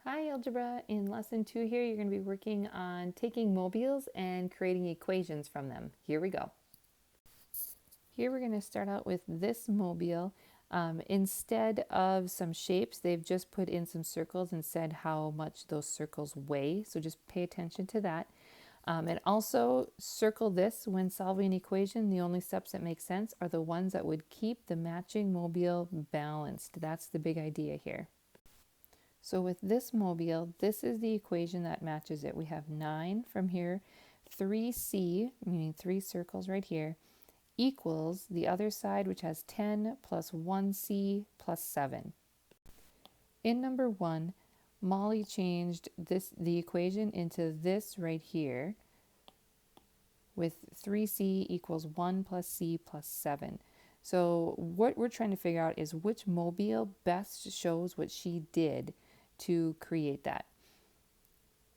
Hi Algebra, in lesson 2 here you're going to be working on taking mobiles and creating equations from them. Here we go. Here we're going to start out with this mobile. Instead of some shapes, they've just put in some circles and said how much those circles weigh, so just pay attention to that. And also circle this when solving an equation. The only steps that make sense are the ones that would keep the matching mobile balanced. That's the big idea here. So with this mobile, this is the equation that matches it. We have 9 from here, 3c, meaning 3 circles right here, equals the other side, which has 10 plus 1c plus 7. In number 1, Molly changed the equation into this right here with 3c equals 1 plus c plus 7. So what we're trying to figure out is which mobile best shows what she did to create that.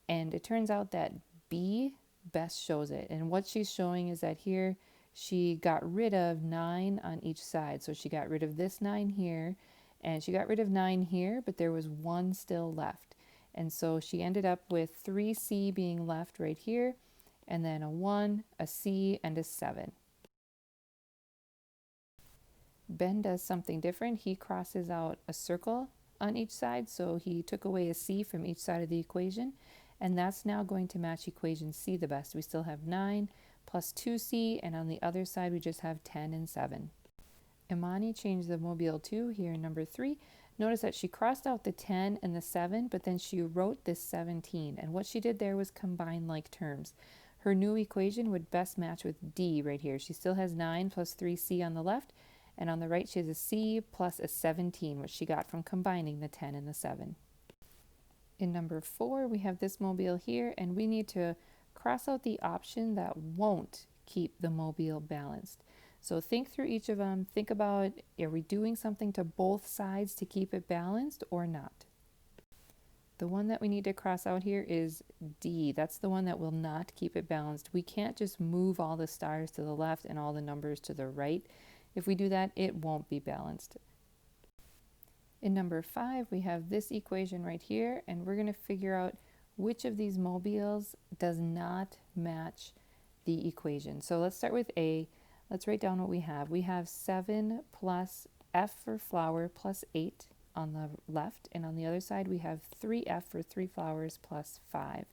And it turns out that B best shows it. And what she's showing is that here she got rid of 9 on each side. So she got rid of this 9 here, and she got rid of 9 here, but there was 1 still left. And so she ended up with 3c being left right here, and then a 1, a c, and a 7. Ben does something different. He crosses out a circle on each side, so he took away a c from each side of the equation, and that's now going to match equation C the best. We still have 9 plus 2c, and on the other side we just have 10 and 7. Imani changed the mobile too here in number 3. Notice that she crossed out the 10 and the 7, but then she wrote this 17, and what she did there was combine like terms. Her new equation would best match with D right here. She still has 9 plus 3c on the left, and on the right she has a c plus a 17, which she got from combining the 10 and the 7. In number 4, we have this mobile here, and we need to cross out the option that won't keep the mobile balanced. So think through each of them. Think about, are we doing something to both sides to keep it balanced or not? The one that we need to cross out here is D. That's the one that will not keep it balanced. We can't just move all the stars to the left and all the numbers to the right. If we do that, it won't be balanced. In number 5, we have this equation right here, and we're going to figure out which of these mobiles does not match the equation. So let's start with A. Let's write down what we have. We have 7 plus F for flower plus 8 on the left, and on the other side we have 3F for 3 flowers plus 5.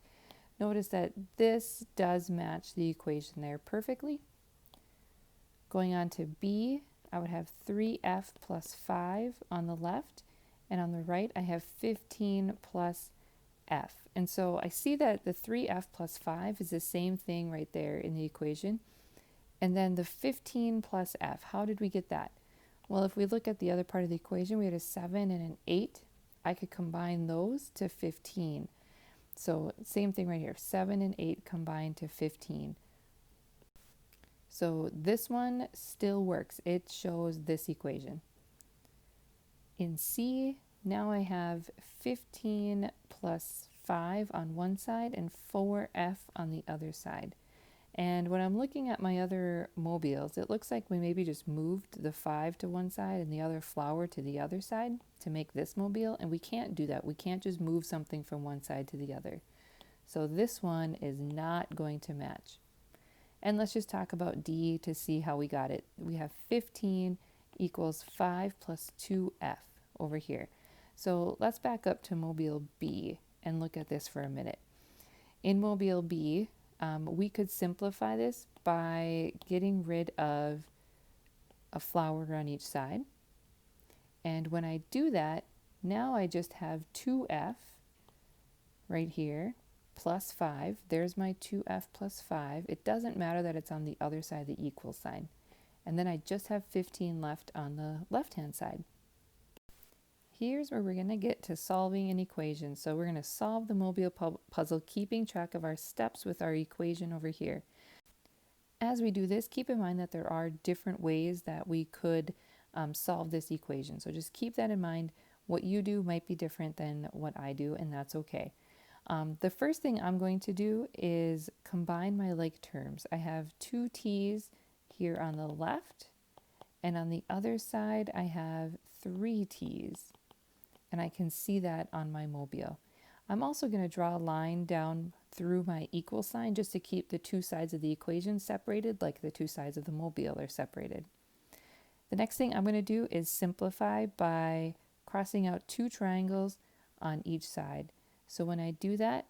Notice that this does match the equation there perfectly. Going on to B, I would have 3F plus 5 on the left, and on the right I have 15 plus F. And so I see that the 3F plus 5 is the same thing right there in the equation. And then the 15 plus F, how did we get that? Well, if we look at the other part of the equation, we had a 7 and an 8. I could combine those to 15. So same thing right here, 7 and 8 combined to 15. So this one still works. It shows this equation. In C, now I have 15 plus 5 on one side and 4F on the other side. And when I'm looking at my other mobiles, it looks like we maybe just moved the 5 to one side and the other flower to the other side to make this mobile, and we can't do that. We can't just move something from one side to the other. So this one is not going to match. And let's just talk about D to see how we got it. We have 15 equals 5 plus 2F over here. So let's back up to mobile B and look at this for a minute. In mobile B, we could simplify this by getting rid of a flower on each side. And when I do that, now I just have 2F right here plus 5. There's my 2F plus 5. It doesn't matter that it's on the other side of the equal sign. And then I just have 15 left on the left-hand side. Here's where we're going to get to solving an equation. So we're going to solve the mobile puzzle, keeping track of our steps with our equation over here. As we do this, keep in mind that there are different ways that we could solve this equation. So just keep that in mind. What you do might be different than what I do, and that's okay. The first thing I'm going to do is combine my like terms. I have 2 t's here on the left, and on the other side I have 3 t's. And I can see that on my mobile. I'm also going to draw a line down through my equal sign just to keep the two sides of the equation separated, like the two sides of the mobile are separated. The next thing I'm going to do is simplify by crossing out two triangles on each side. So when I do that,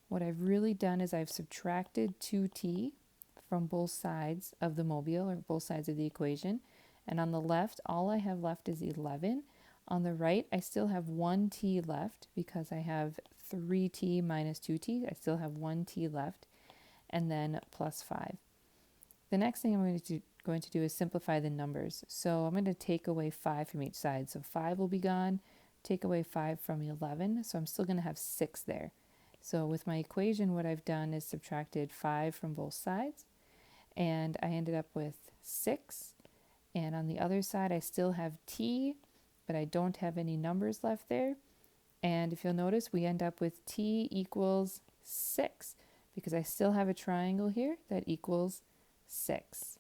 what I've really done is I've subtracted 2t from both sides of the mobile, or both sides of the equation. And on the left, all I have left is 11. On the right, I still have 1t left because I have 3t minus 2t. I still have 1t left, and then plus 5. The next thing I'm going to do is simplify the numbers. So I'm going to take away 5 from each side. So 5 will be gone. Take away 5 from 11. So I'm still going to have 6 there. So with my equation, what I've done is subtracted 5 from both sides, and I ended up with 6. And on the other side, I still have t, but I don't have any numbers left there. And if you'll notice, we end up with t equals 6 because I still have a triangle here that equals 6.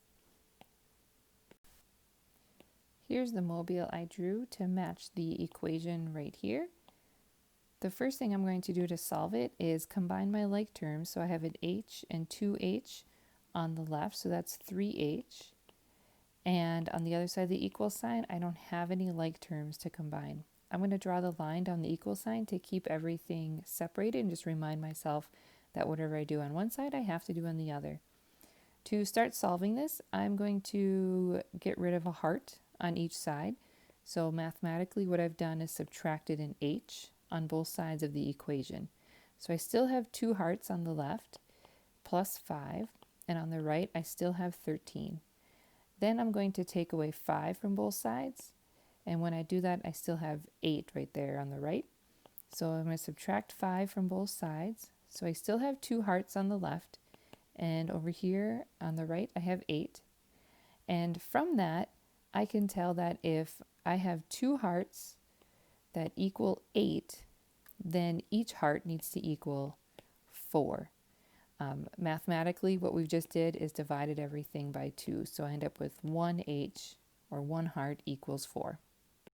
Here's the mobile I drew to match the equation right here. The first thing I'm going to do to solve it is combine my like terms. So I have an h and 2h on the left, so that's 3h. And on the other side of the equal sign, I don't have any like terms to combine. I'm going to draw the line down the equal sign to keep everything separated and just remind myself that whatever I do on one side, I have to do on the other. To start solving this, I'm going to get rid of a heart on each side. So mathematically, what I've done is subtracted an h on both sides of the equation. So I still have 2 hearts on the left, plus 5, and on the right, I still have 13. Then I'm going to take away 5 from both sides, and when I do that, I still have 8 right there on the right. So I'm going to subtract 5 from both sides. So I still have 2 hearts on the left, and over here on the right, I have 8. And from that, I can tell that if I have 2 hearts that equal 8, then each heart needs to equal 4. Mathematically, what we just did is divided everything by 2. So I end up with 1h, or 1 heart, equals 4.